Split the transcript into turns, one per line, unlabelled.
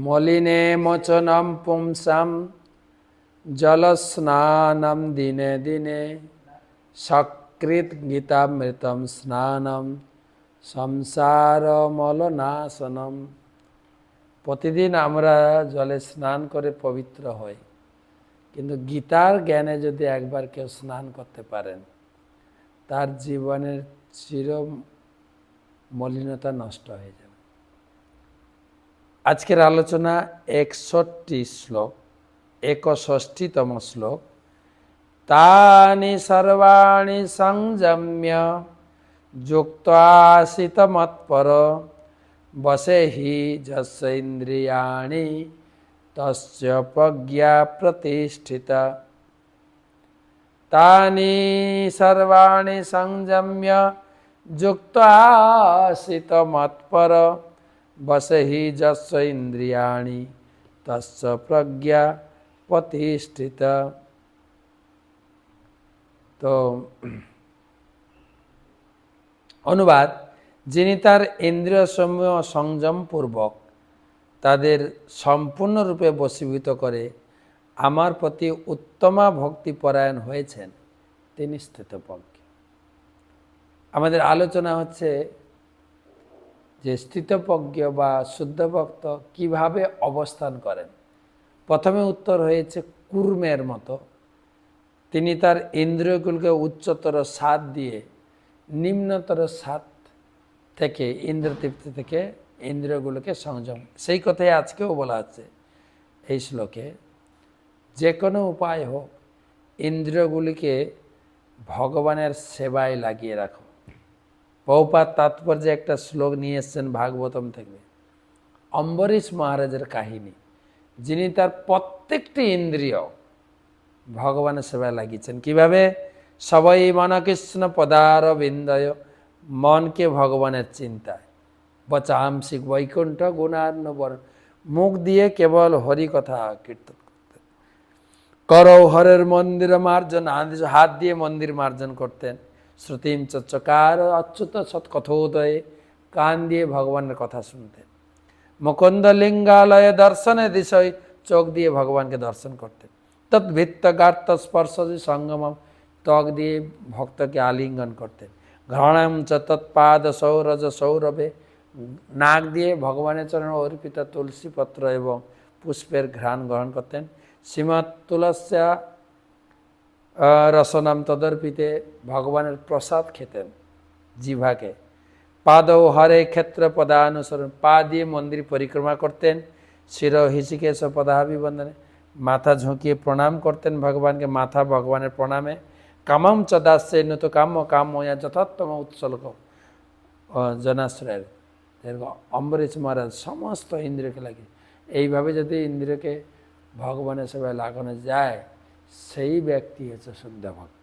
মলিনে মোচনম পুংসাম জলস্নানম দিনে দিনে সকৃত গীতামৃতম স্নানম সংসার মলনাশনম। প্রতিদিন আমরা জলে স্নান করে পবিত্র হই, কিন্তু গীতার জ্ঞানে যদি একবার কেউ স্নান করতে পারেন, তার জীবনের চির মলিনতা নষ্ট হয়ে যাবে। আজকের আলোচনা 61তম শ্লোক। তানি সর্বাণি সংযম্য যুক্তাসিত মৎপর বসেহি যস্য ইন্দ্রিয়াণি তস্য প্রজ্ঞা প্রতিষ্ঠিতা। তানি সর্বাণি সংযম্য যুক্তাসিত মৎপর বসেহি যস্য ইন্দ্রিয়াণি তস্য প্রজ্ঞা প্রতিষ্ঠিতা। তো অনুবাদ: যিনি তার ইন্দ্রিয় সমূহ সংযম পূর্বক তাদের সম্পূর্ণরূপে বশীভূত করে আমার প্রতি উত্তমা ভক্তিপরায়ণ হয়েছেন, তিনি স্থিতপ্রজ্ঞ। আমাদের আলোচনা হচ্ছে যে স্থিতপ্রজ্ঞ বা শুদ্ধভক্ত কিভাবে অবস্থান করেন। প্রথমে উত্তর হয়েছে কূর্মের মতো, তিনি তার ইন্দ্রিয়গুলোকে উচ্চতর স্বাদ দিয়ে নিম্নতর স্বাদ থেকে ইন্দ্রতৃপ্তি থেকে ইন্দ্রিয়গুলোকে সংযম। সেই কথাই আজকেও বলা আছে এই শ্লোকে, যে কোনো উপায় হোক ইন্দ্রিয়গুলিকে ভগবানের সেবায় লাগিয়ে রাখো। বহুপাত তাৎপর্যে একটা শ্লোক নিয়ে এসছেন ভাগবতম থেকে, অম্বরীশ মহারাজের কাহিনী, যিনি তার প্রত্যেকটি ইন্দ্রিয় ভগবানের সেবায় লাগিয়েছেন। কিভাবে? সবাই মনকৃষ্ণ পদার বিন্দয়, মনকে ভগবানের চিন্তায়, বচামসি বৈকুণ্ঠ গুণার্ণবর, মুখ দিয়ে কেবল হরি কথা কীর্তন করতেন। করৌ হরের মন্দির মার্জন, হাত দিয়ে মন্দির মার্জন করতেন। শ্রুতিম চকার অচ্যুত সৎকথোদয়ে, কান দিয়ে ভগবানের কথা শুনতেন। মুকুন্দ লিঙ্গালয়ে দর্শনে দিশয়, চোখ দিয়ে ভগবানকে দর্শন করতেন। তদ্ভিত্ত গার্ত স্পর্শ সঙ্গমম, ত্বক দিয়ে ভক্তকে আলিঙ্গন করতেন। ঘ্রাণাম চ তৎপাদ সৌরজ সৌরভে, নাক দিয়ে ভগবানের চরণে অর্পিত তুলসীপত্র এবং পুষ্পের ঘ্রাণ গ্রহণ করতেন। শ্রীমৎ তুলস্যা রসনাম তদর্পিতে, ভগবানের প্রসাদ খেতেন জিভাকে। পাদৌ হরে ক্ষেত্র পদানুসরণ, পা দিয়ে মন্দির পরিক্রমা করতেন। শির হৃষিকেশ পদাভিবন্দনে, মাথা ঝুঁকিয়ে প্রণাম করতেন ভগবানকে, মাথা ভগবানের প্রণামে। কামম চ দাস্যে নত কাম্য কাম্যয়া যথাত্তম উৎসর্গ জনাশ্রয়ের। অম্বরীশ মহারাজ সমস্ত ইন্দ্রিয়কে লাগে। এইভাবে যদি ইন্দ্রিয়কে ভগবানের সেবায় লাগানো যায়, সেই ব্যক্তি হচ্ছে শুদ্ধ ভক্ত।